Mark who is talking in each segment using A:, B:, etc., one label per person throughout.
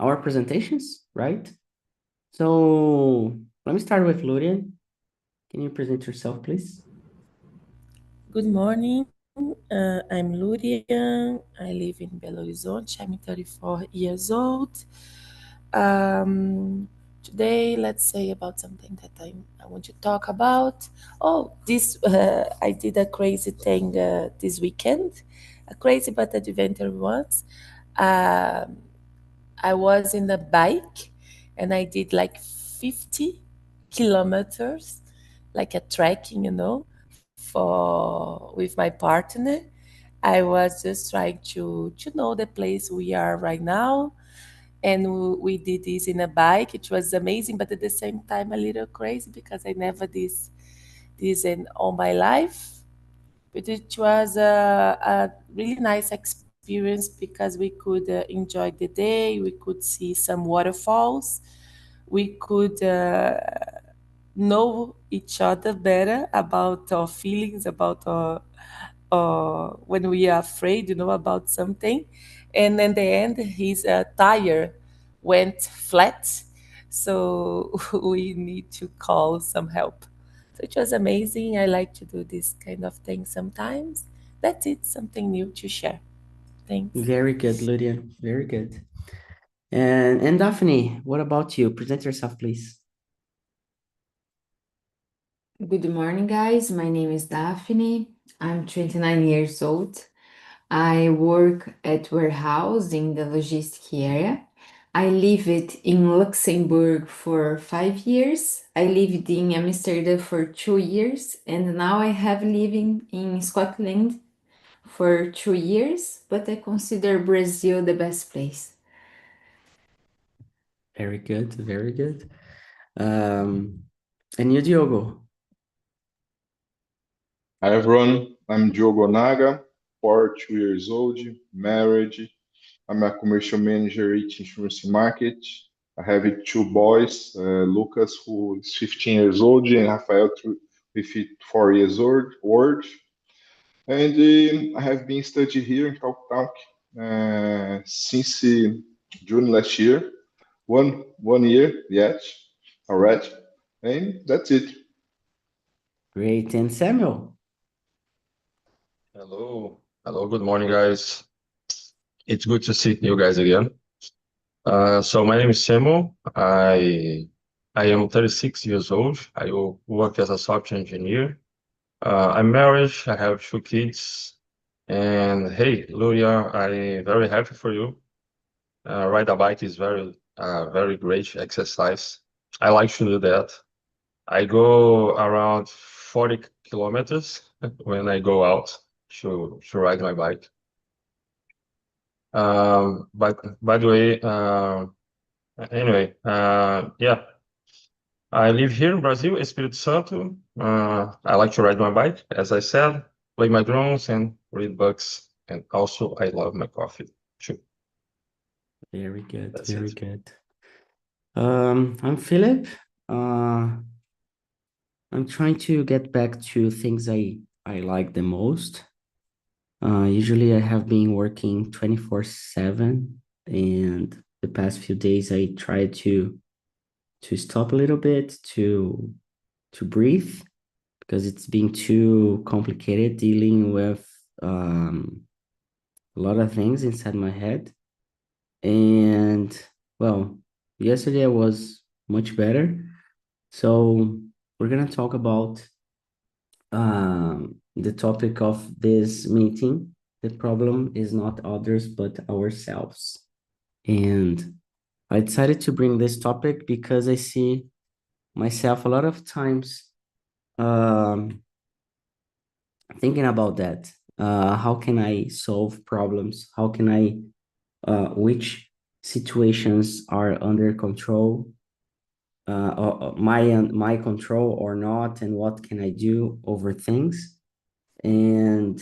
A: our presentations, right? So let me start with Lurian. Can you present yourself, please?
B: Good morning. I'm Luria. I live in Belo Horizonte. I'm 34 years old. Today, let's say about something that I want to talk about. Oh, this I did a crazy thing this weekend, a crazy but adventure once. Um, I was in a bike and I did like 50 kilometers, like a trekking, for with my partner. I was just trying to know the place we are right now, and we did this in a bike. It was amazing, but at the same time a little crazy because I never did this in all my life. But it was a really nice experience because we could enjoy the day. We could see some waterfalls. We could know each other better about our feelings, about our when we are afraid, about something. And in the end, his tire went flat, so we need to call some help. So it was amazing. I like to do this kind of thing sometimes. That's it, something new to share. Thanks.
A: Very good, Lurian. Very good. And Daphne, what about you? Present yourself, please.
C: Good morning, guys. My name is Daphne. I'm 29 years old. I work at warehouse in the logistic area. I lived in Luxembourg for 5 years. I lived in Amsterdam for 2 years, and now I have living in Scotland for 2 years, but I consider Brazil the best place.
A: Very good, very good. And you, Diogo?
D: Hi everyone, I'm Diogo Naga, 42 years old, married. I'm a commercial manager at insurance market. I have two boys, Lucas, who is 15 years old, and Rafael, with 4 years old. And I have been studying here in TalkNtalk since June last year. One year yet, already, and that's it.
A: Great. And Samuel?
E: Hello, good morning, guys. It's good to see you guys again. So my name is Samuel. I am 36 years old. I work as a software engineer. I'm married. I have 2 kids. And hey, Luria, I'm very happy for you. Ride a bike is very great exercise. I like to do that. I go around 40 kilometers when I go out to ride my bike. But by the way, anyway, yeah, I live here in Brazil, Espírito Santo. I like to ride my bike, as I said, play my drones and read books. And also, I love my coffee too.
A: Very good,
E: That's
A: very
E: it.
A: good. I'm Philip. I'm trying to get back to things I like the most. Usually I have been working 24/7, and the past few days I tried to stop a little bit to breathe because it's been too complicated dealing with a lot of things inside my head. And well, yesterday I was much better. So we're gonna talk about the topic of this meeting. The problem is not others, but ourselves. And I decided to bring this topic because I see myself a lot of times um, thinking about that. How can I solve problems? How can I, which situations are under control, my control or not, and what can I do over things? And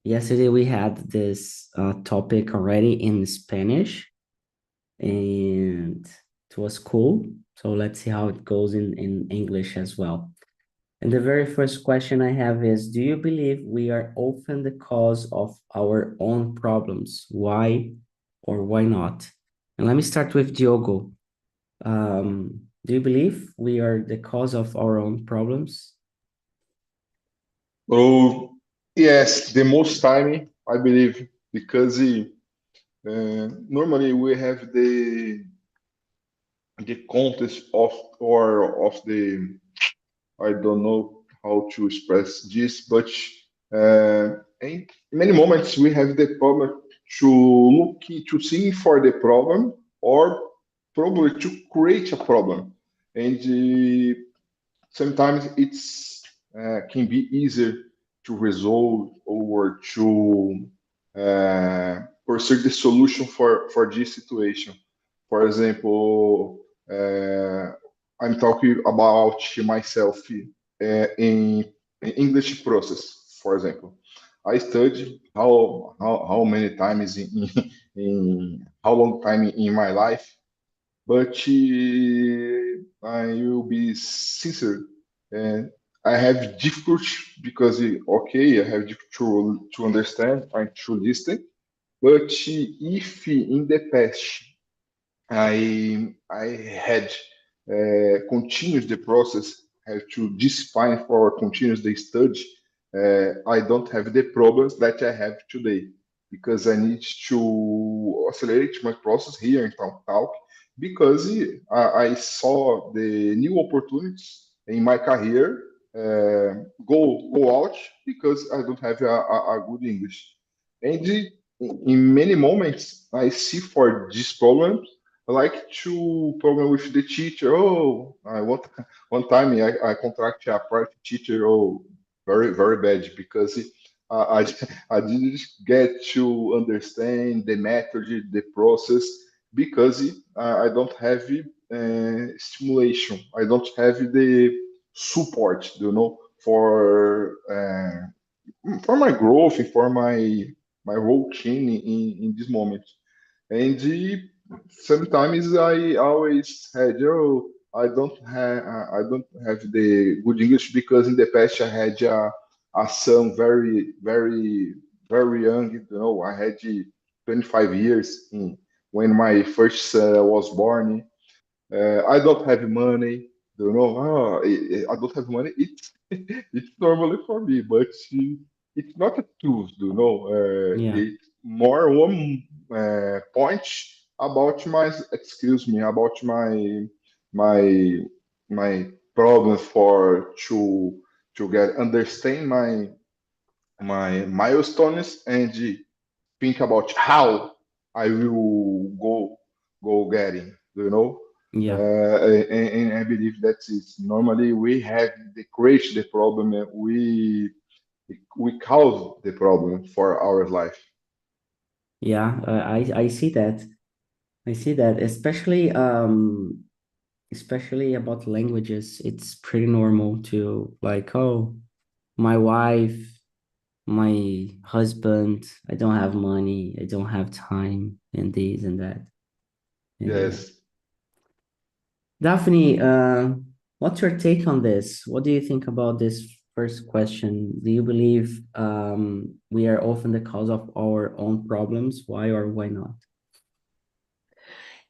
A: yesterday we had this topic already in Spanish, and it was cool. So let's see how it goes in English as well. And the very first question I have is, do you believe we are often the cause of our own problems? Why or why not? And let me start with Diogo. Do you believe we are the cause of our own problems?
D: Oh, yes, the most time, I believe, because normally we have the context of or of the, I don't know how to express this, but in many moments we have the problem to to see for the problem or probably to create a problem, and sometimes it's can be easier to resolve or to pursue the solution for this situation. For example, I'm talking about myself in English process. For example, I study how many times in how long time in my life, but I will be sincere. And I have difficult because okay, I have difficult to understand and to listen. But if in the past I had continued the process, have to discipline for continuous the study. I don't have the problems that I have today because I need to accelerate my process here in TalkNtalk because I saw the new opportunities in my career go out because I don't have a good English. And in many moments, I see for this problem like to problem with the teacher. Oh, I want one time I contract a private teacher. Oh, very bad because I I didn't get to understand the method, the process because I don't have stimulation. I don't have the support, for my growth and for my routine in this moment. And sometimes I always had, oh, I don't have the good English because in the past I had a son very young. I had 25 years when my first son was born. I don't have money. I don't have money. It's normally for me, but it's not a truth.
A: Yeah,
D: It's more one point about about my my problem for to get understand my milestones and think about how I will go getting,
A: yeah,
D: and I believe that's it. Normally, we have the create the problem, and we cause the problem for our life.
A: yeah. I see that. I see that, especially about languages. It's pretty normal to like, oh, my wife, my husband, I don't have money, I don't have time, and this and that. And
D: Yes.
A: Daphne, what's your take on this? What do you think about this first question? Do you believe we are often the cause of our own problems? Why or why not?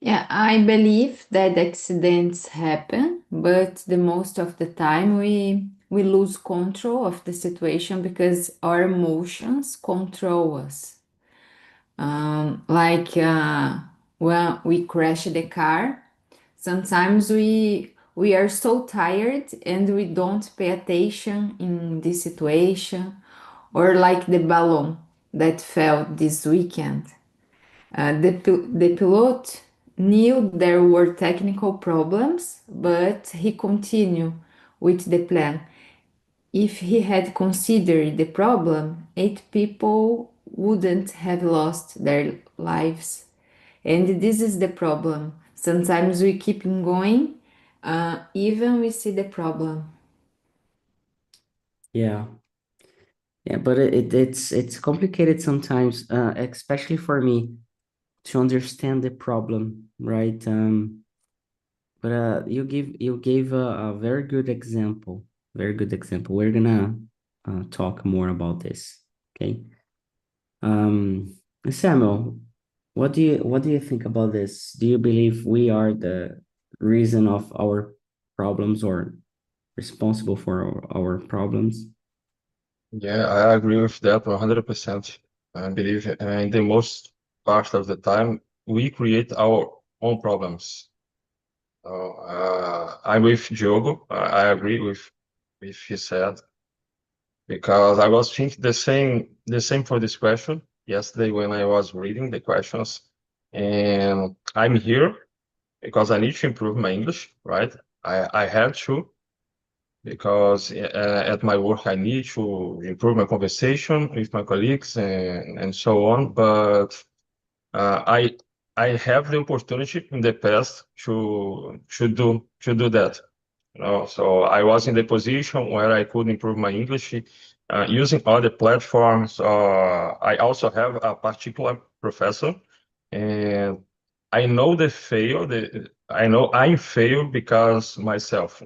C: Yeah, I believe that accidents happen, but the most of the time we lose control of the situation because our emotions control us. When we crash the car, sometimes we are so tired and we don't pay attention in this situation, or like the balloon that fell this weekend. The pilot knew there were technical problems, but he continued with the plan. If he had considered the problem, 8 people wouldn't have lost their lives. And this is the problem. Sometimes we keep on going, even we see the problem.
A: Yeah. Yeah, but it's complicated sometimes, especially for me to understand the problem, right? But you gave a very good example, very good example. We're gonna talk more about this, okay? Um, Samuel, What do you think about this? Do you believe we are the reason of our problems or responsible for our problems?
E: Yeah, I agree with that 100%. I believe in the most part of the time we create our own problems. I'm with Diogo. I agree with he said because I was thinking the same for this question yesterday when I was reading the questions, and I'm here because I need to improve my English, right? I have to because at my work I need to improve my conversation with my colleagues and so on. But I have the opportunity in the past to do that. So I was in the position where I could improve my English using other platforms. I also have a particular professor, and I know the fail. I know I failed because myself.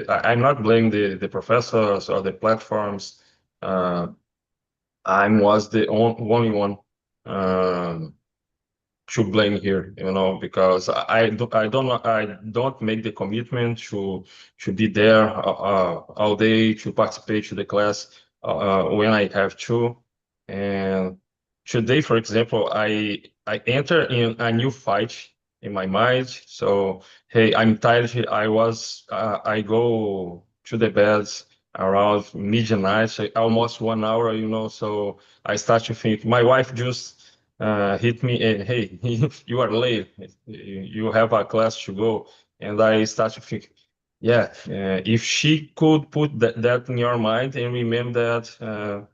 E: I'm not blaming the professors or the platforms. Uh, I was the only one. Um, to blame here, because I don't make the commitment to be there all day to participate to the class when I have to. And today, for example, I enter in a new fight in my mind. So hey, I'm tired. I go to the bed around midnight, so almost 1 hour. So I start to think my wife just hit me, hey, you are late. You have a class to go. And I start to think, yeah, if she could put that in your mind and remember that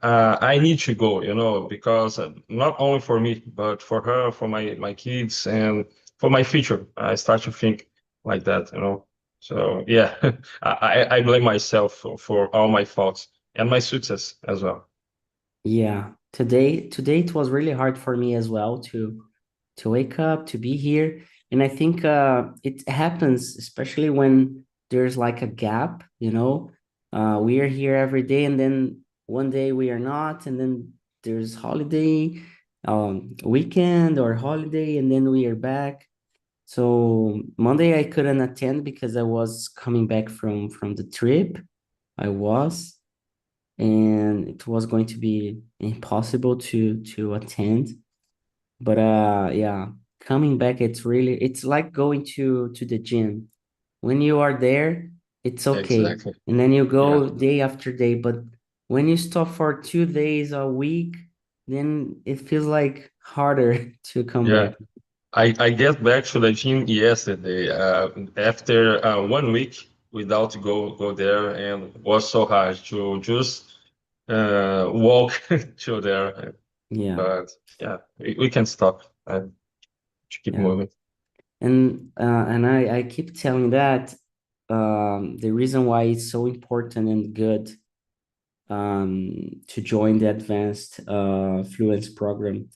E: I need to go, because not only for me, but for her, for my kids, and for my future. I start to think like that. So yeah, I blame myself for all my faults and my success as well.
A: Yeah, today it was really hard for me as well to wake up, to be here. And I think it happens especially when there's like a gap, you know. We are here every day and then one day we are not, and then there's holiday, weekend or holiday, and then we are back. So Monday I couldn't attend because I was coming back from the trip. I was, and it was going to be impossible to attend. But yeah, coming back, it's like going to the gym. When you are there, it's okay,
E: Exactly.
A: and then you
E: Yeah.
A: go day after day. But when you stop for 2 days a week, then it feels like harder to come
E: Yeah.
A: back.
E: I get back to the gym yesterday after 1 week without go there, and was so hard to just walk to there.
A: Yeah,
E: But yeah, we can stop to keep
A: yeah.
E: moving.
A: And I keep telling that the reason why it's so important and good to join the advanced fluence program,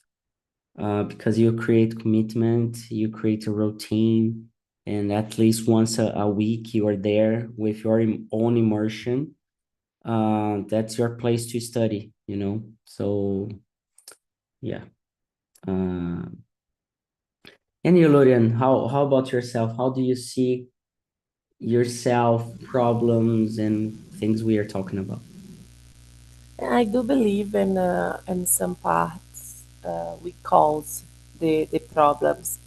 A: because you create commitment, you create a routine, and at least once a week you are there with your own immersion. That's your place to study, you know. So yeah. Uh, and you, Lorian, how about yourself? How do you see yourself, problems, and things we are talking about?
B: I do believe in some parts we cause the problems.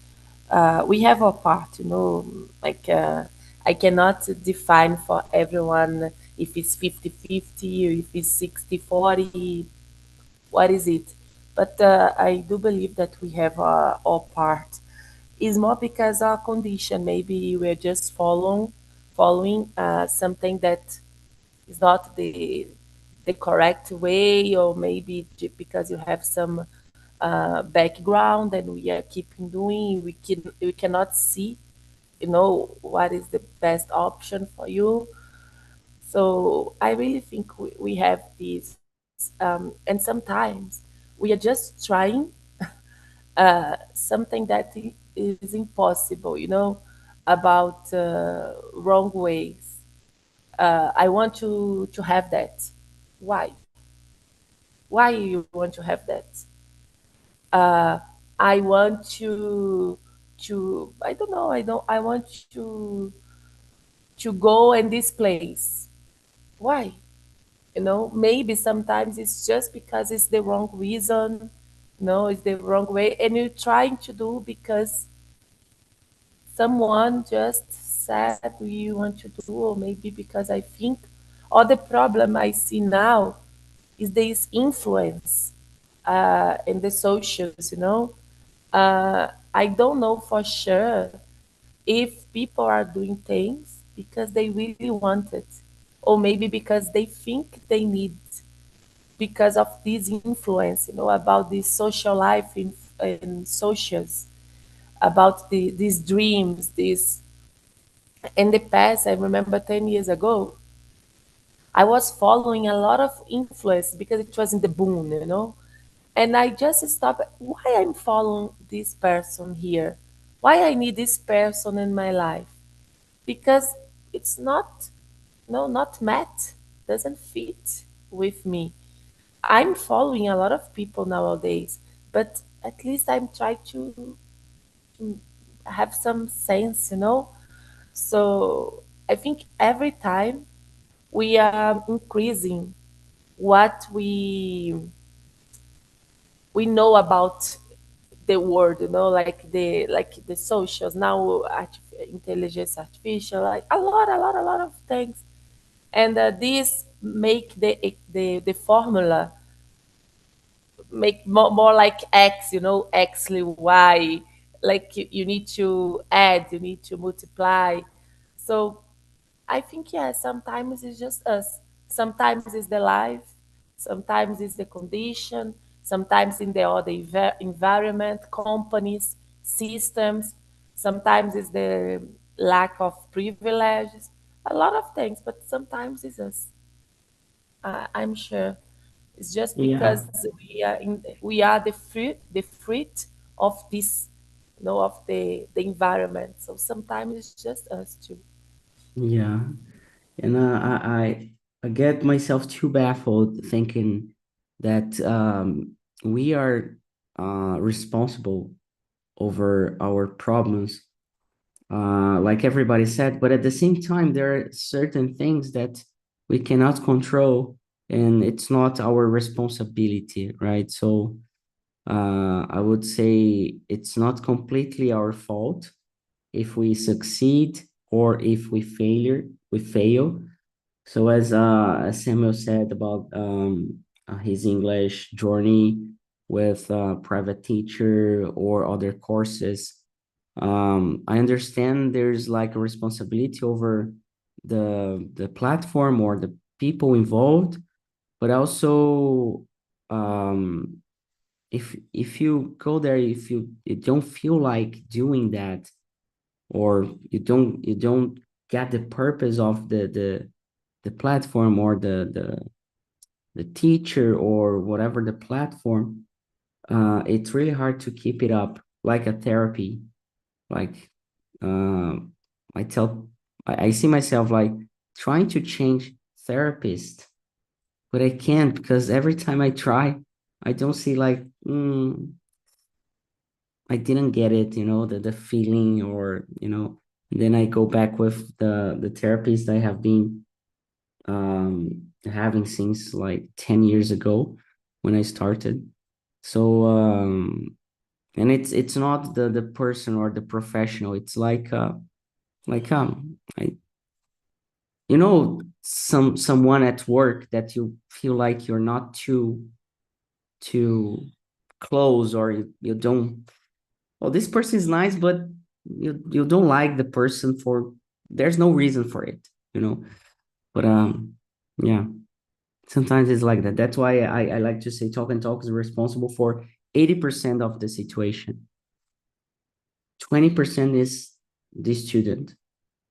B: We have our part, like I cannot define for everyone if it's 50-50 or if it's 60-40, what is it? But I do believe that we have our part. It's more because our condition, maybe we're just following something that is not the correct way, or maybe because you have some background and we are keeping doing, we cannot see, what is the best option for you. So I really think we have this, and sometimes we are just trying something that is impossible, about wrong ways. I want to have that. Why? Why you want to have that? I want to I don't know, I want to go in this place. Why? Maybe sometimes it's just because it's the wrong reason, it's the wrong way, and you're trying to do because someone just said you want to do, or maybe because I think. Or the problem I see now is this influence in the socials. I don't know for sure if people are doing things because they really want it, or maybe because they think they need, because of this influence, about this social life in socials, about these dreams, this. In the past, I remember 10 years ago, I was following a lot of influence because it was in the boom. And I just stopped. Why I'm following this person here? Why I need this person in my life? Because it's not, no, not met. Doesn't fit with me. I'm following a lot of people nowadays, but at least I'm trying to have some sense. So I think every time we are increasing what we know about the world, like the socials now, intelligence artificial, like a lot of things, and this make the formula make more like X, X, Y, like you need to add, you need to multiply. So I think, yeah, sometimes it's just us. Sometimes it's the life, sometimes it's the condition, sometimes in the other environment, companies, systems, sometimes it's the lack of privileges, a lot of things, but sometimes it's us. I'm sure. It's just
A: Yeah,
B: because we are the fruit of this, of the environment. So sometimes it's just us too.
A: yeah. And I get myself too baffled thinking that we are responsible over our problems, like everybody said, but at the same time, there are certain things that we cannot control, and it's not our responsibility, right? So I would say it's not completely our fault if we succeed or if we fail. So as Samuel said about his English journey with private teacher or other courses, I understand there's like a responsibility over the platform or the people involved, but also if you go there, if you don't feel like doing that, or you don't get the purpose of the platform or the teacher or whatever the platform, it's really hard to keep it up, like a therapy. Like uh, I tell, I see myself like trying to change therapist, but I can't because every time I try, I don't see like I didn't get it, the feeling, or then I go back with the therapist I have been having since like 10 years ago when I started. So and it's not the person or the professional. It's like I someone at work that you feel like you're not too close, or you don't, oh, this person is nice, but you don't like the person for, there's no reason for it. But yeah, sometimes it's like that. That's why I like to say talk and talk is responsible for 80% of the situation. 20% is the student.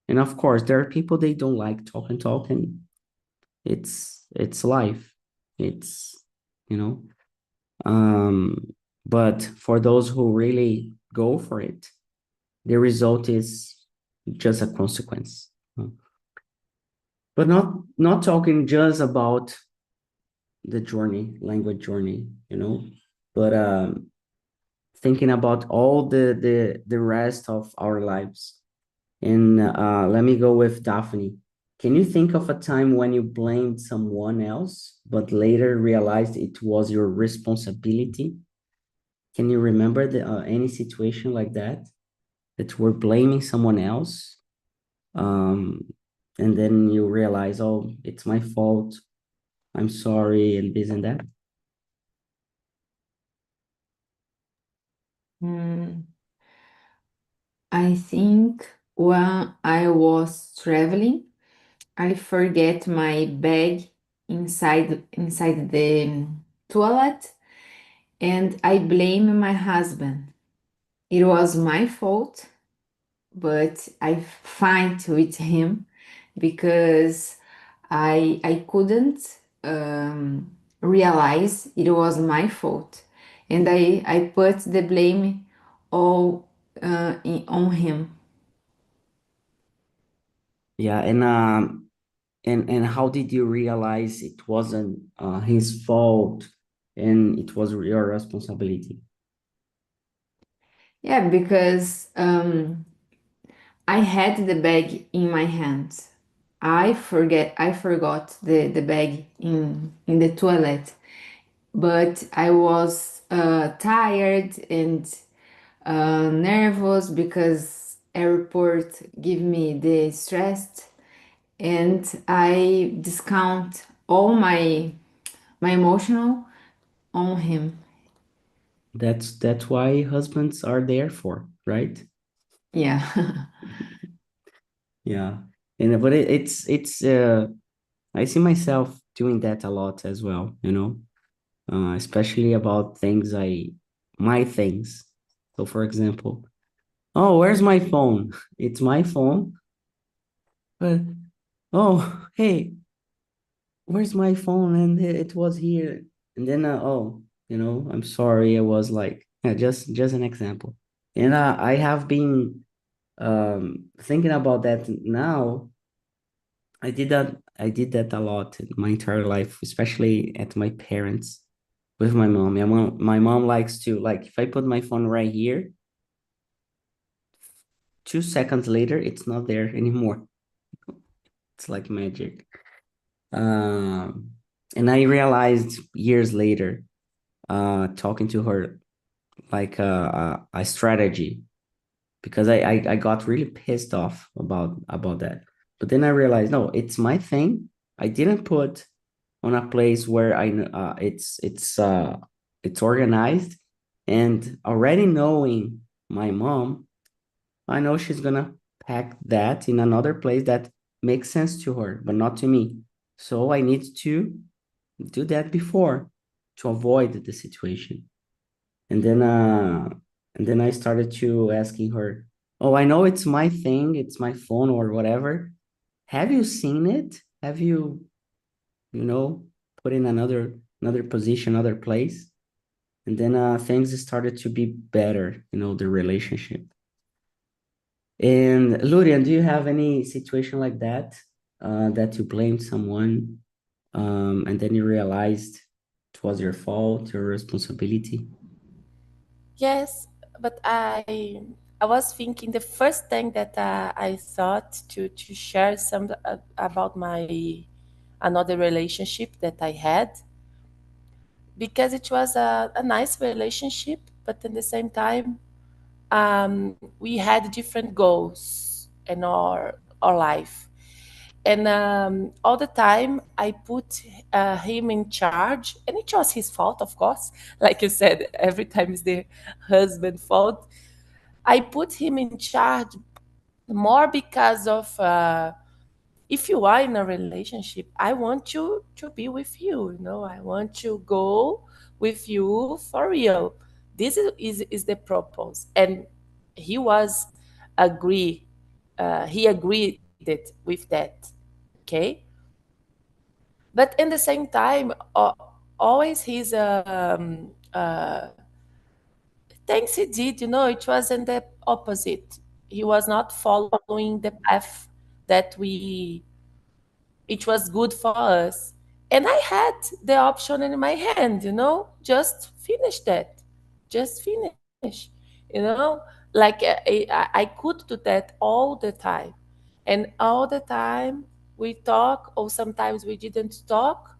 A: And of course, there are people they don't like talk and talk, and it's life. It's you know. But for those who really go for it, the result is just a consequence. But not talking just about the journey, language journey, but thinking about all the rest of our lives. And let me go with Daphne. Can you think of a time when you blamed someone else, but later realized it was your responsibility? Can you remember any situation like that, that we're blaming someone else, um, and then you realize, oh, it's my fault, I'm sorry, and this and that?
C: I think when I was traveling, I forget my bag inside the toilet, and I blame my husband. It was my fault, but I fight with him because I couldn't realize it was my fault, and I put the blame all on him.
A: Yeah, and how did you realize it wasn't his fault and it was your responsibility?
C: Yeah, because I had the bag in my hands. I forgot the bag in the toilet, but I was tired and nervous because airport give me the stress, and I discount all my emotional on him.
A: That's why husbands are there for, right?
C: Yeah.
A: Yeah. And but it's I see myself doing that a lot as well, you know, especially about things my things. So for example, oh, where's my phone? It's my phone, but oh, hey, where's my phone? And it was here. And then oh, you know, I'm sorry. I was like, yeah, just an example. And I have been thinking about that now. I did that a lot in my entire life, especially at my parents with my mom. My mom likes to, like, if I put my phone right here, 2 seconds later, it's not there anymore. It's like magic. Um, and I realized years later, talking to her, like a strategy, because I got really pissed off about that. But then I realized, no, it's my thing. I didn't put on a place where it's organized, and already knowing my mom, I know she's gonna pack that in another place that makes sense to her, but not to me. So I need to do that before, to avoid the situation. And then I started to asking her, oh, I know it's my thing, it's my phone or whatever. Have you seen it? Have you, you know, put in another position, other place? And then things started to be better, the relationship. And Lurian, do you have any situation like that, that you blamed someone, and then you realized it was your fault, your responsibility?
B: Yes, but I was thinking the first thing that I thought to share some about my another relationship that I had, because it was a nice relationship, but at the same time, we had different goals in our life. And all the time I put him in charge, and it was his fault, of course. Like you said, every time is the husband fault. I put him in charge more because of if you are in a relationship, I want you to be with you. I want to go with you for real. This is the purpose. And he was agree. He agreed it with that. Okay, but in the same time, always his things he did, it was in the opposite. He was not following the path that we it was good for us. And I had the option in my hand, just finish that. Just finish. you know, like I could do that all the time, and all the time we talk, or sometimes we didn't talk,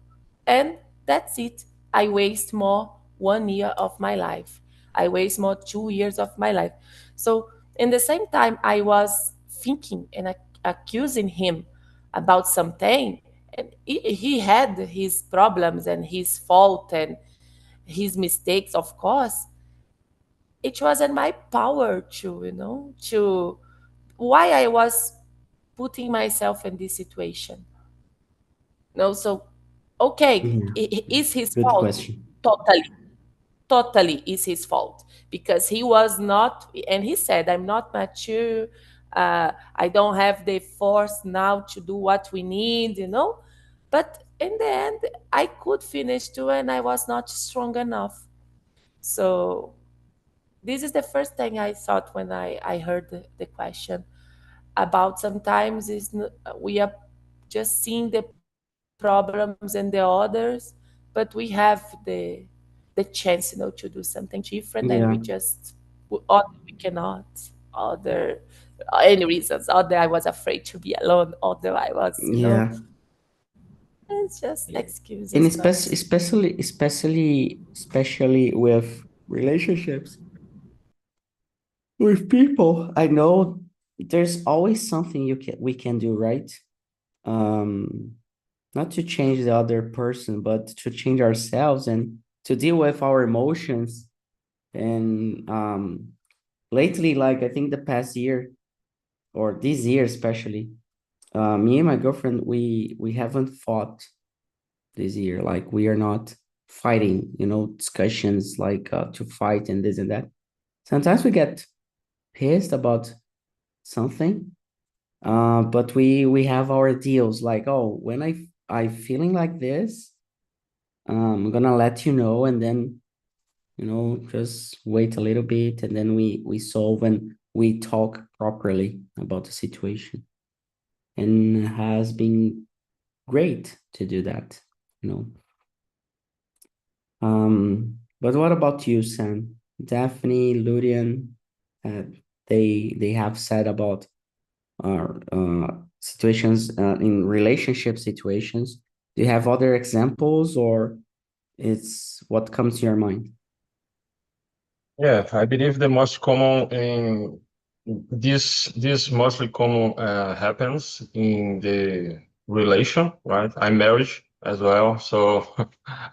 B: and that's it. I waste more 1 year of my life, I waste more 2 years of my life. So in the same time I was thinking and accusing him about something, and he had his problems and his fault and his mistakes, of course. It wasn't my power to, to why I was putting myself in this situation. No, so okay,
A: Yeah,
B: is his
A: good
B: fault?
A: question.
B: Totally, totally is his fault, because he was not, and he said, I'm not mature. I don't have the force now to do what we need, But in the end, I could finish too, and I was not strong enough. So this is the first thing I thought when I heard the question about sometimes we are just seeing the problems in the others, but we have the chance, to do something different, and we
A: Yeah,
B: just, or we cannot, other any reasons, other I was afraid to be alone, other I was,
A: yeah.
B: it's just
A: And
B: excuses, but
A: especially with relationships with people, I know there's always something we can do, right? Um, not to change the other person, but to change ourselves and to deal with our emotions. And lately, like I think the past year or this year especially, me and my girlfriend, we haven't fought this year. Like we are not fighting, discussions like to fight and this and that. Sometimes we get pissed about something, but we have our deals like, oh, when I feeling like this, I'm gonna let you know, and then just wait a little bit, and then we solve and we talk properly about the situation, and it has been great to do that, you know. But what about you, Sam? Daphne, Ludian, uh, they have said about situations in relationship situations. Do you have other examples, or it's what comes to your mind?
E: Yeah, I believe the most common in this mostly common happens in the relation, right? I'm married as well, so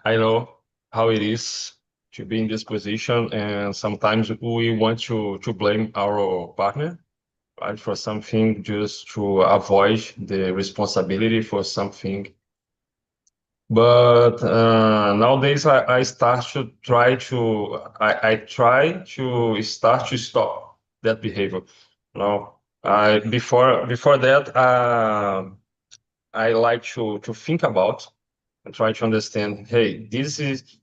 E: I know how it is to be in this position, and sometimes we want to blame our partner, right, for something just to avoid the responsibility for something. But nowadays, I start to try to I try to start to stop that behavior. No, I before that, I like to think about and try to understand. Hey, this is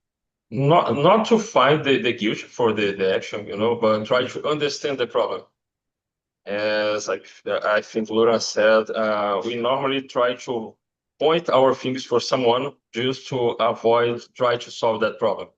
E: not to find the guilt for the action, but try to understand the problem. As I think Laura said, we normally try to point our fingers for someone just to avoid try to solve that problem.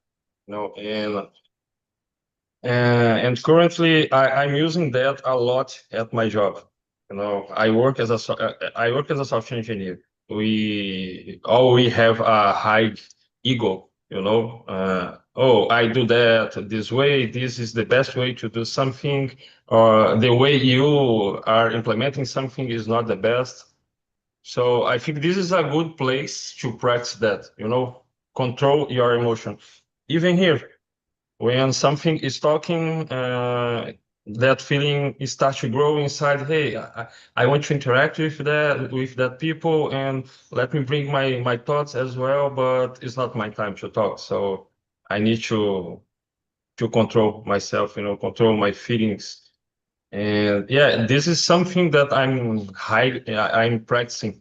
E: And currently I'm using that a lot at my job. I work as a software engineer. We have a high ego. Oh, I do that this way. This is the best way to do something, or the way you are implementing something is not the best. So I think this is a good place to practice that. Control your emotion. Even here, when something is talking, that feeling starts to grow inside. Hey, I want to interact with that people, and let me bring my thoughts as well, but it's not my time to talk. So I need to control myself, control my feelings. And yeah, this is something that I'm practicing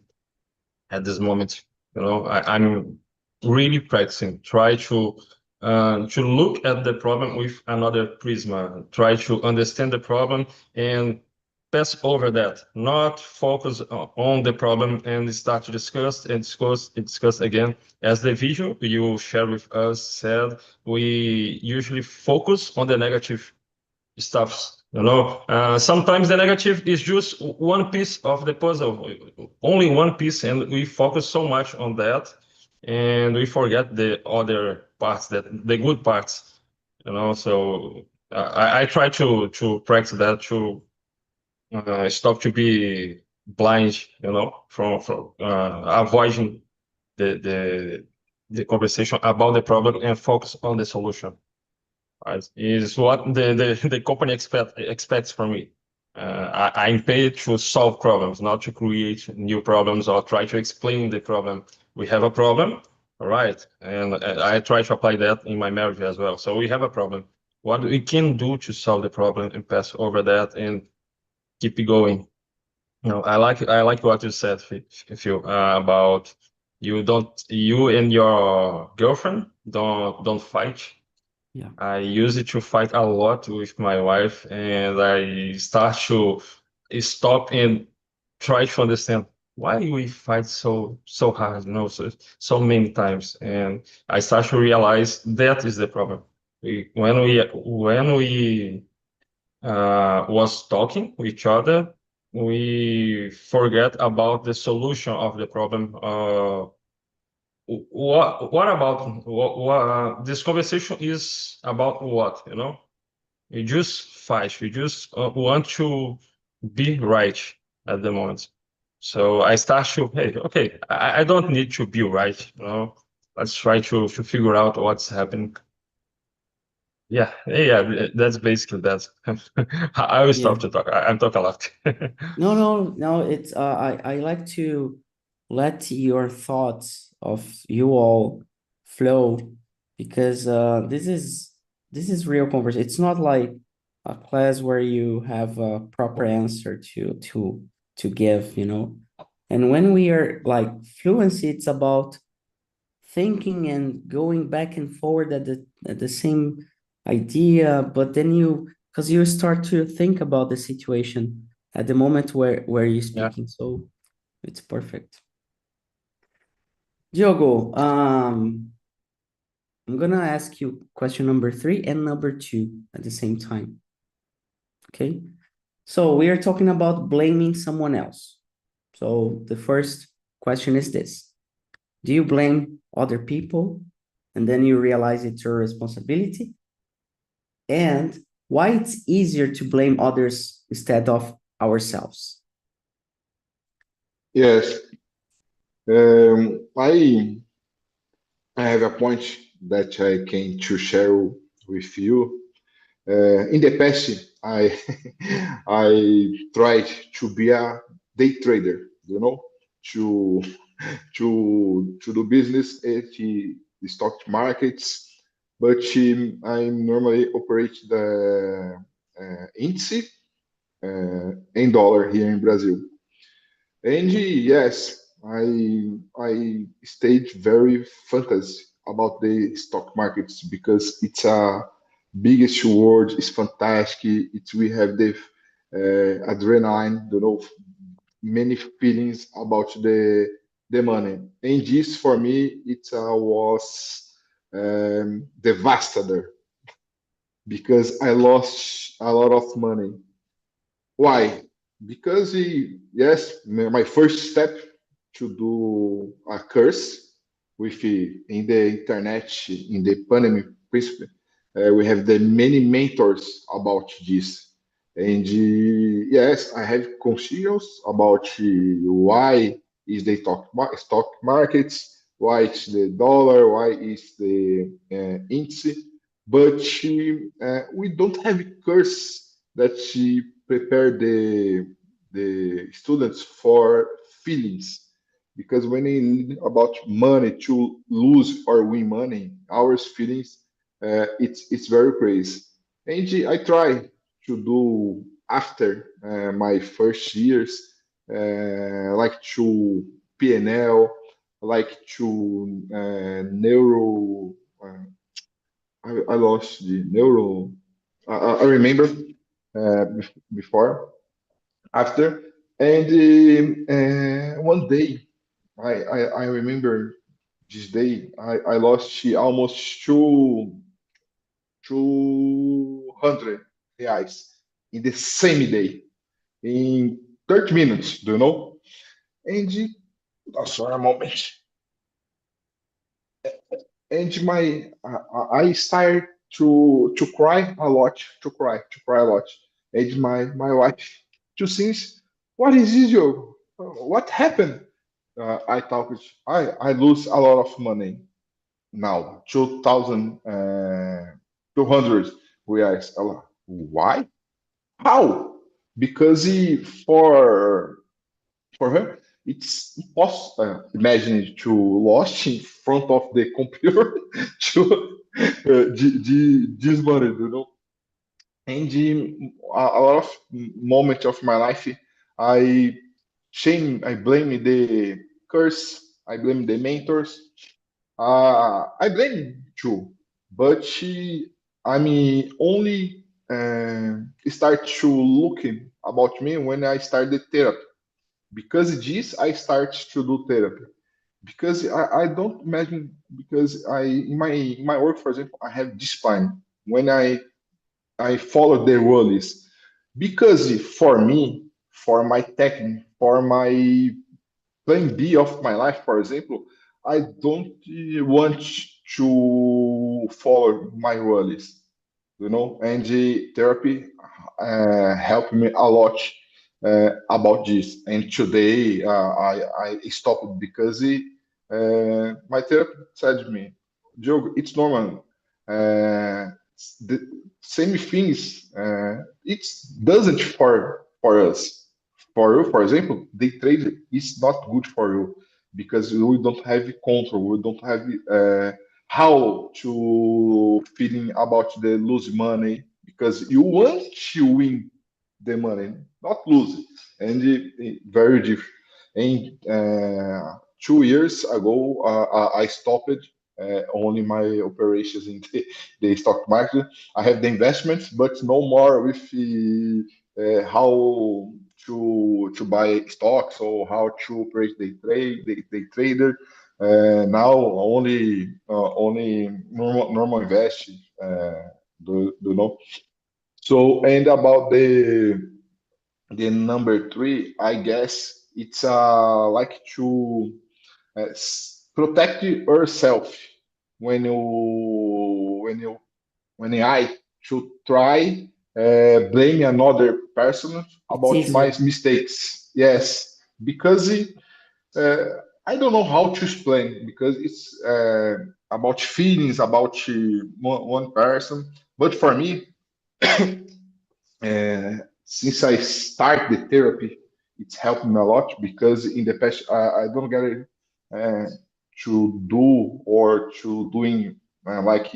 E: at this moment. I'm really practicing. Try to look at the problem with another prism. Try to understand the problem and pass over that. Not focus on the problem and start to discuss and discuss again. As the video you share with us said, we usually focus on the negative stuffs. Sometimes the negative is just one piece of the puzzle, only one piece, and we focus so much on that, and we forget the other parts, that the good parts. So I try to practice that, to stop to be blind, from avoiding the conversation about the problem and focus on the solution. Right? Is what the company expects from me. I'm paid to solve problems, not to create new problems or try to explain the problem. We have a problem, all right, and I try to apply that in my marriage as well. So we have a problem. What we can do to solve the problem and pass over that and keep it going. I like what you said, Phil, about you and your girlfriend don't fight.
A: Yeah.
E: I used to fight a lot with my wife, and I start to stop and try to understand why we fight so hard, so many times. And I start to realize that is the problem. When we was talking with each other, we forget about the solution of the problem. What about what this conversation is about? What, we just fight. We just want to be right at the moment. So I start to, hey, okay, I don't need to be right. Let's try to figure out what's happening. Yeah, that's basically that. I will stop to talk. I'm talking a lot.
A: No. It's I like to let your thoughts of you all flow, because this is real conversation. It's not like a class where you have a proper answer to give, And when we are like fluency, it's about thinking and going back and forward at the same idea, but then because you start to think about the situation at the moment where you're
E: Yeah.
A: speaking. So it's perfect. Diogo, I'm gonna ask you question number 3 and number 2 at the same time. Okay, so we are talking about blaming someone else. So the first question is this: do you blame other people and then you realize it's your responsibility? And why it's easier to blame others instead of ourselves?
D: Yes. I have a point that I came to share with you. In the past, I I tried to be a day trader, to to do business at the stock markets, but I normally operate the índice in dollar here in Brazil. And yes, I stayed very fantasy about the stock markets because it's a biggest reward. It's fantastic. We have the adrenaline, many feelings about the money. And this for me, it was devastating because I lost a lot of money. Why? Because yes, my first step to do a course with in the internet, in the pandemic principle, we have the many mentors about this. And yes, I have conscious about why is the stock markets, why it's the dollar, why is the index, but we don't have a course that she prepare the students for feelings, because when you learn about money to lose or win money, our feelings, it's very crazy. And I try to do after my first years, like to PNL, like to neuro. I lost the neuro. I remember before, after, and one day I remember this day I lost almost 200. reais in the same day, in 30 minutes, do you know? And sorry, a moment. And I started to cry a lot, to cry a lot. And my wife just says, "What is this, Joe? What happened?" I talked. I lose a lot of money now, 2,200 reais. Why? How? Because for her, it's impossible. Imagine to lost in front of the computer to this money, you know. And a lot of moments of my life, I I blame the curse, I blame the mentors, I blame too, but I mean, only start to looking about me when I started therapy. Because this, I start to do therapy. Because I don't imagine, because in my work, for example, I have discipline when I follow the rules. Because for me, for my technique, for my plan B of my life, for example, I don't want to follow my rules, you know. And the therapy helped me a lot about this. And today I stopped because my therapist said to me, Diogo, it's normal. Uh, the same things, it doesn't for us. For you, for example, day trade is not good for you because we don't have control. We don't have how to feeling about the lose money because you want to win the money, not lose it. And very different. And 2 years ago, I stopped only my operations in the stock market. I have the investments, but no more with how to buy stocks or how to operate the trader. Now only normal investing. Do you know? So, and about the number three, I guess it's like to protect yourself when I should try blame another person
A: It's
D: about my
A: easier.
D: mistakes. Yes, because uh, I don't know how to explain because it's about feelings about one person. But for me, since I start the therapy, it's helped me a lot because in the past I don't get it to do or to doing like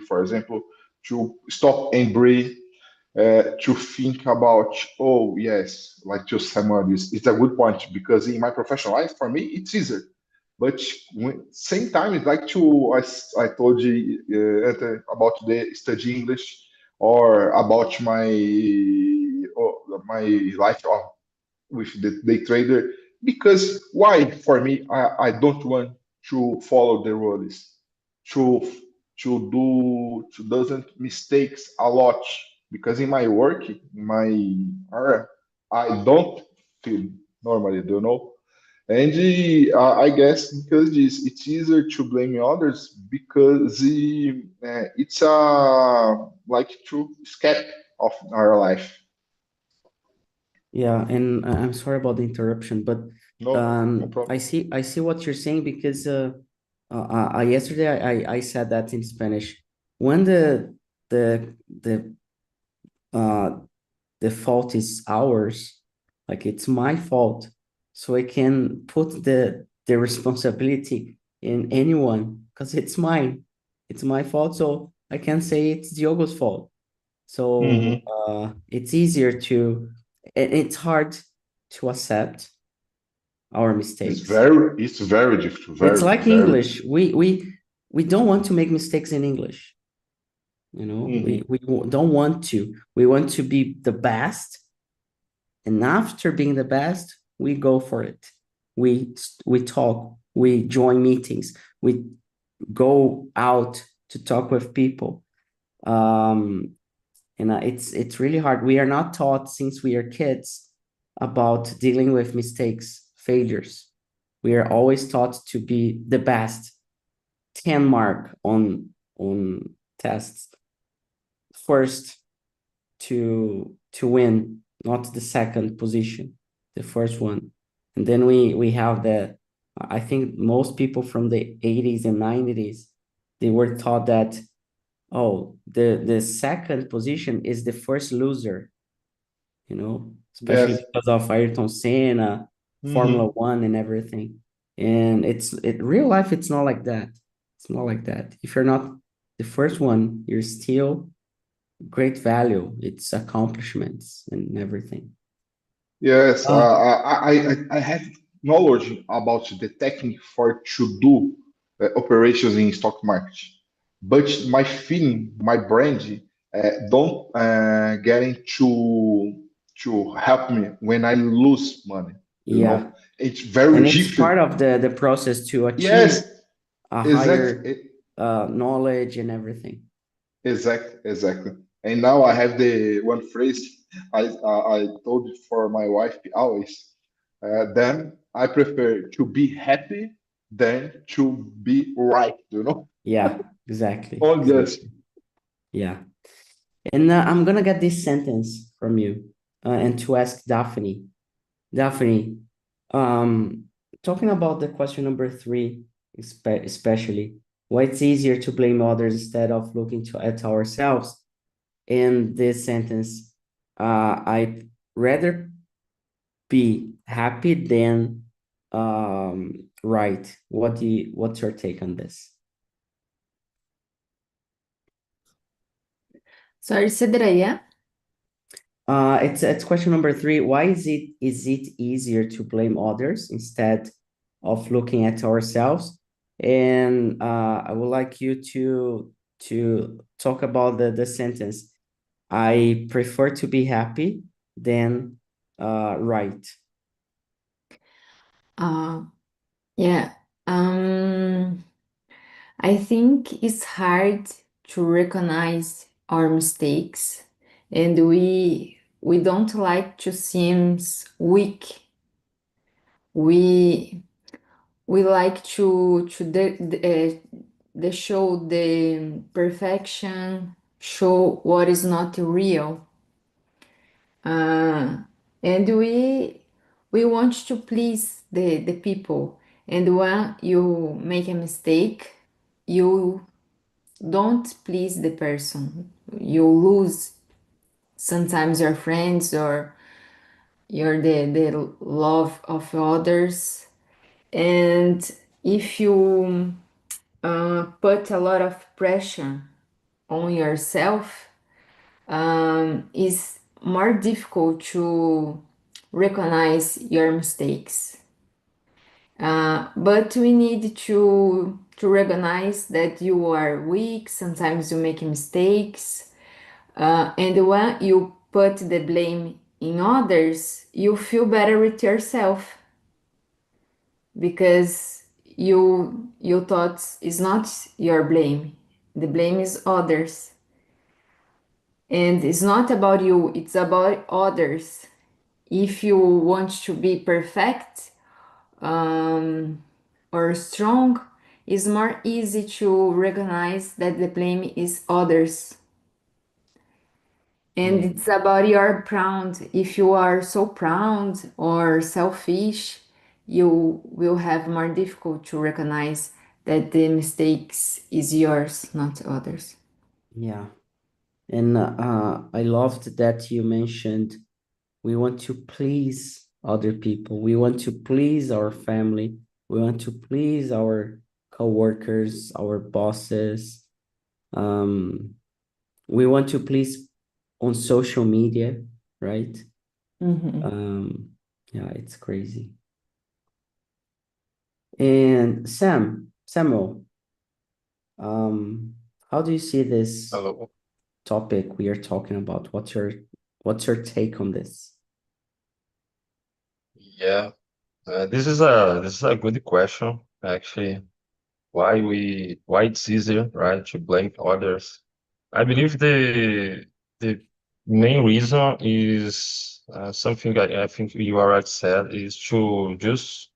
D: for example to stop and breathe, to think about, oh yes, like just someone is, it's a good point because in my professional life for me it's easier, but same time it's like to I told you about the study English or about my life with the day trader. Because why for me I don't want to follow the rules, to to doesn't mistakes a lot, because in my work, in my area, I don't feel normally, do you know? And I guess because it's easier to blame others because it's like to escape of our life.
A: Yeah, and I'm sorry about the interruption, but
D: No
A: I
D: problem.
A: see what you're saying because yesterday I said that in Spanish. When the uh the fault is ours, like it's my fault, so I can put the responsibility in anyone because it's mine. It's my fault, so I can say it's Diogo's fault. So
D: Hmm.
A: it's easier to, it's hard to accept our mistakes.
D: It's very difficult,
A: It's
D: very
A: like
D: very
A: English.
D: difficult.
A: We don't want to make mistakes in English. You know,
D: Hmm.
A: don't want to. We want to be the best, and after being the best, we go for it. We talk. We join meetings. We go out to talk with people. Um, And it's really hard. We are not taught since we are kids about dealing with mistakes, failures. We are always taught to be the best, 10 mark on tests. First to win, not the second position, the first one. And then we have I think most people from the 80s and 90s, they were taught that, oh, the second position is the first loser, you know, especially
D: Yes.
A: because of Ayrton Senna, Formula
D: Mhm.
A: One and everything. And real life, it's not like that. It's not like that. If you're not the first one, you're still great value. It's accomplishments and everything.
D: Yes,
A: Uh,
D: I have knowledge about the technique for to do operations in stock market, but my feeling, my brand, don't getting to help me when I lose money. You
A: yeah.
D: know, it's very
A: And it's
D: difficult.
A: part of the process to achieve
D: Yes,
A: a higher
D: exactly.
A: knowledge and everything.
D: Exactly, exactly. And now I have the one phrase I told it for my wife always. Then I prefer to be happy than to be right. You know.
A: Yeah, exactly.
D: Oh yes.
A: Exactly. Yeah. And I'm gonna get this sentence from you and to ask Daphne. Daphne, um, talking about the question number three, especially, why it's easier to blame others instead of looking at ourselves. In this sentence, I'd rather be happy than right. What's your take on this?
C: Sorry, say that again.
A: It's question number three. Why is it easier to blame others instead of looking at ourselves? And I would like you to talk about the sentence. I prefer to be happy than right.
C: Uh, yeah. Um, I think it's hard to recognize our mistakes, and we don't like to seem weak. We we like to the show the perfection, show what is not real, and we want to please the people. And when you make a mistake, you don't please the person. You lose sometimes your friends or the love of others. And if you put a lot of pressure on yourself, it's more difficult to recognize your mistakes. But we need to recognize that you are weak. Sometimes you make mistakes, and when you put the blame in others, you feel better with yourself because you thought it's not your blame. The blame is others, and it's not about you. It's about others. If you want to be perfect or strong, it's more easy to recognize that the blame is others. And
A: Yeah.
C: it's about your proud. If you are so proud or selfish, you will have more difficult to recognize that the mistakes is yours, not others.
A: Yeah. And I loved that you mentioned we want to please other people. We want to please our family. We want to please our coworkers, our bosses. Um, we want to please on social media, right?
C: Mhm.
A: Yeah, it's crazy. And Samuel, how do you see this
E: Hello.
A: topic we are talking about? What's your take on this?
E: Yeah, this is a good question, actually. Why it's easier, right, to blame others? I believe the main reason is something I think you already said, is to just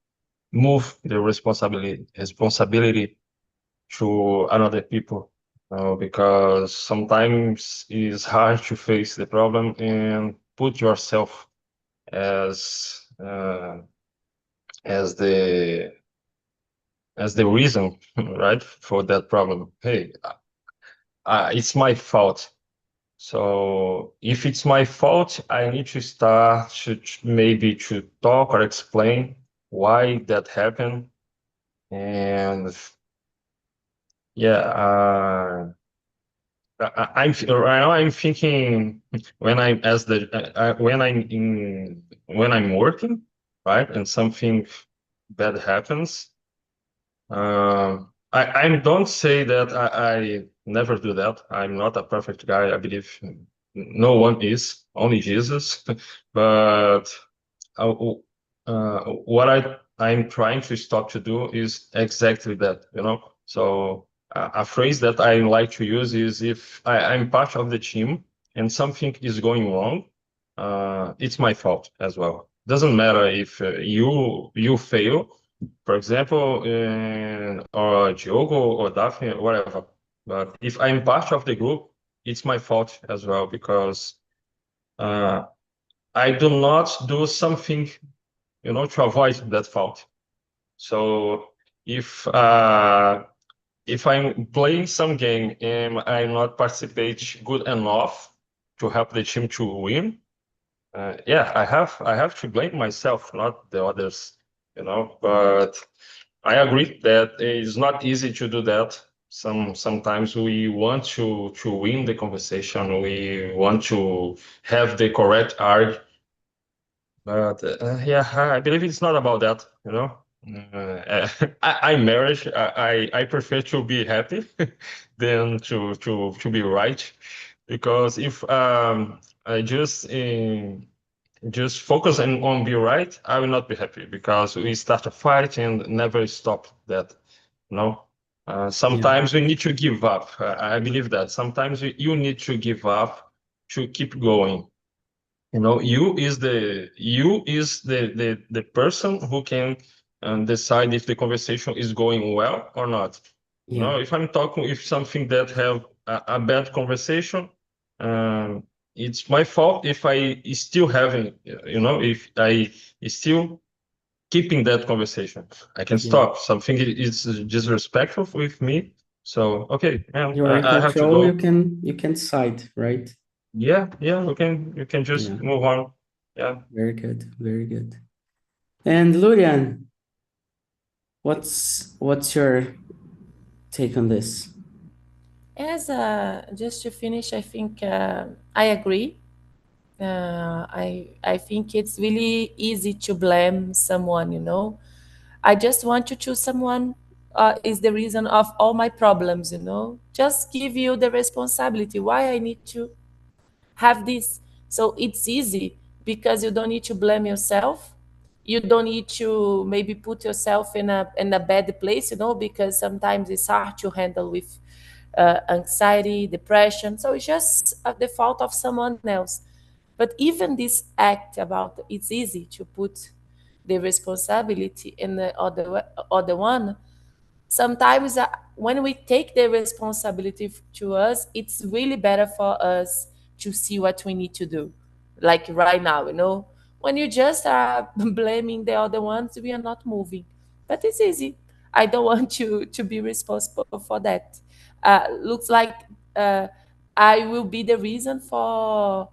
E: move the responsibility to another people, because sometimes it's hard to face the problem and put yourself as as the reason, right, for that problem. Hey, it's my fault. So if it's my fault, I need to start to maybe to talk or explain why that happened. And yeah, right now I'm thinking when I'm as the when I'm working, right, and something bad happens. I don't say that I never do that. I'm not a perfect guy. I believe no one is, only Jesus. But uh, what I'm trying to stop to do is exactly that, you know. So a phrase that I like to use is, if I'm part of the team and something is going wrong, it's my fault as well. Doesn't matter if you fail, for example, or Diogo or Daphne, or whatever. But if I'm part of the group, it's my fault as well, because I do not do something, you know, to avoid that fault. So if I'm playing some game and I not participate good enough to help the team to win, yeah, I have to blame myself, not the others, you know. But I agree that it's not easy to do that. Sometimes we want to win the conversation. We want to have the correct arg. But yeah, I believe it's not about that, you know. I'm married. I prefer to be happy than to be right, because if I just focus on be right, I will not be happy, because we start a fight and never stop that, you know. Sometimes we need to give up. I believe that sometimes you need to give up to keep going. You know, you is the person who can decide if the conversation is going well or not. You know, if I'm talking if something that have a bad conversation, it's my fault if I still having, you know, if I still keeping that conversation. I can stop. Something is disrespectful with me. So okay, man,
A: You're in
E: I have to
A: control,
E: go.
A: you can decide, right?
E: Yeah, you can just
A: Yeah.
E: move on. Yeah.
A: Very good, very good. And Lurian, what's your take on this?
B: As just to finish, I think I agree. I think it's really easy to blame someone. You know, I just want to choose someone is the reason of all my problems. You know, just give you the responsibility. Why I need to have this? So it's easy because you don't need to blame yourself. You don't need to maybe put yourself in a bad place. You know, because sometimes it's hard to handle with anxiety, depression. So it's just the fault of someone else. But even this act about it's easy to put the responsibility in the other one. Sometimes when we take the responsibility to us, it's really better for us to see what we need to do. Like right now, you know, when you just are blaming the other ones, we are not moving. But it's easy. I don't want you to be responsible for that. Looks like uh, I will be the reason for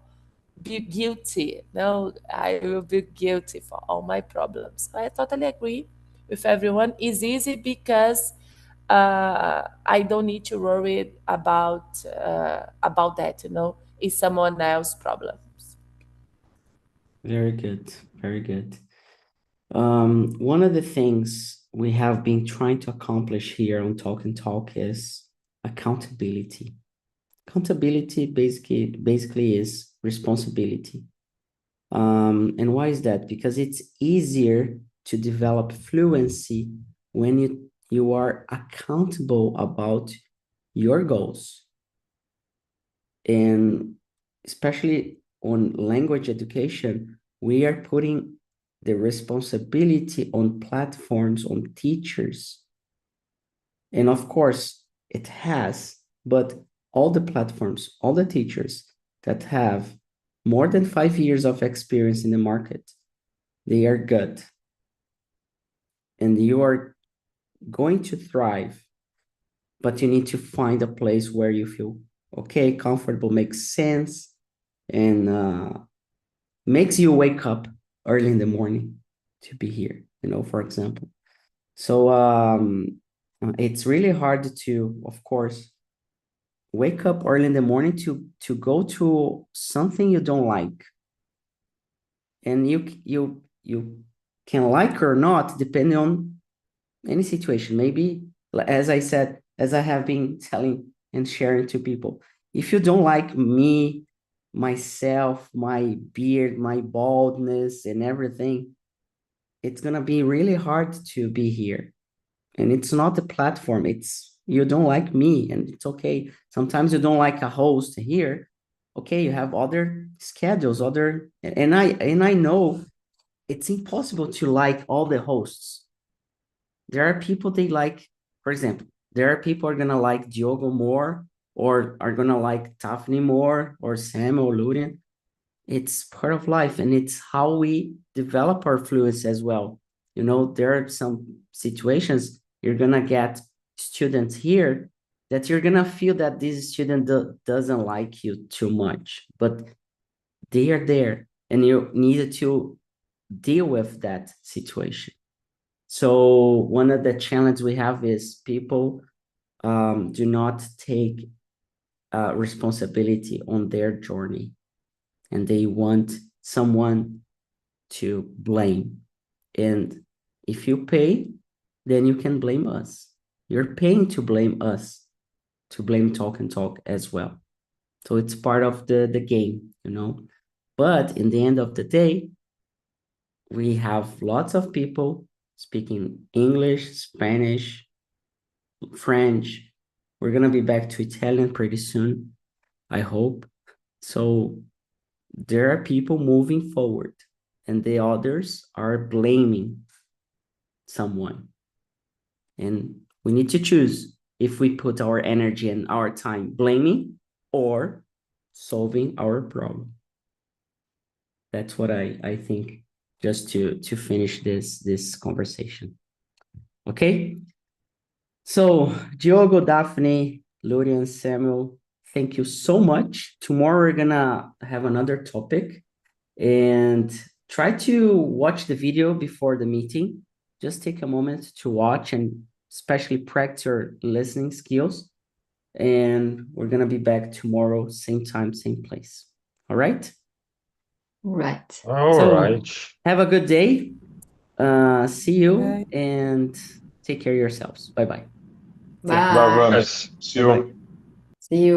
B: be guilty. No, I will be guilty for all my problems. I totally agree with everyone. It's easy because I don't need to worry about that. You know, it's someone else's problems.
A: Very good, very good. One of the things we have been trying to accomplish here on Talk and Talk is accountability. Accountability basically is responsibility. And why is that? Because it's easier to develop fluency when you are accountable about your goals. And especially on language education, we are putting the responsibility on platforms, on teachers. And of course, it has, but all the platforms, all the teachers that have more than 5 years of experience in the market, they are good. And you are going to thrive, but you need to find a place where you feel okay, comfortable, makes sense, and makes you wake up early in the morning to be here, for example. So it's really hard to, of course, wake up early in the morning to go to something you don't like. And you can like or not, depending on any situation. Maybe, as I said, as I have been telling and sharing to people, if you don't like me, myself, my beard, my baldness, and everything, it's gonna be really hard to be here. And it's not the platform, it's you don't like me, and it's okay. Sometimes you don't like a host here. Okay, you have other schedules, and I know it's impossible to like all the hosts. There are people they like, for example, there are people are gonna like Diogo more, or are gonna like Daphne more, or Sam or Lurian. It's part of life, and it's how we develop our fluency as well. There are some situations you're gonna get students here that you're gonna feel that this student doesn't like you too much, but they are there, and you need to deal with that situation. So one of the challenges we have is people do not take responsibility on their journey, and they want someone to blame. And if you pay, then you can blame us. You're paying to blame us, to blame Talk and Talk as well. So it's part of the game, But in the end of the day, we have lots of people speaking English, Spanish, French. We're going to be back to Italian pretty soon, I hope. So there are people moving forward, and the others are blaming someone. And we need to choose if we put our energy and our time blaming or solving our problem. That's what I think, just to finish this conversation. Okay? So, Diogo, Daphne, Lurian, Samuel, thank you so much. Tomorrow we're gonna have another topic, and try to watch the video before the meeting. Just take a moment to watch and especially practice your listening skills. And we're gonna be back tomorrow, same time, same place. All right?
C: Right.
E: All right.
A: Have a good day. See you.
B: Bye.
A: And take care of yourselves. Bye-bye.
C: Bye.
D: Bye,
E: Yes.
D: see you.
C: See you.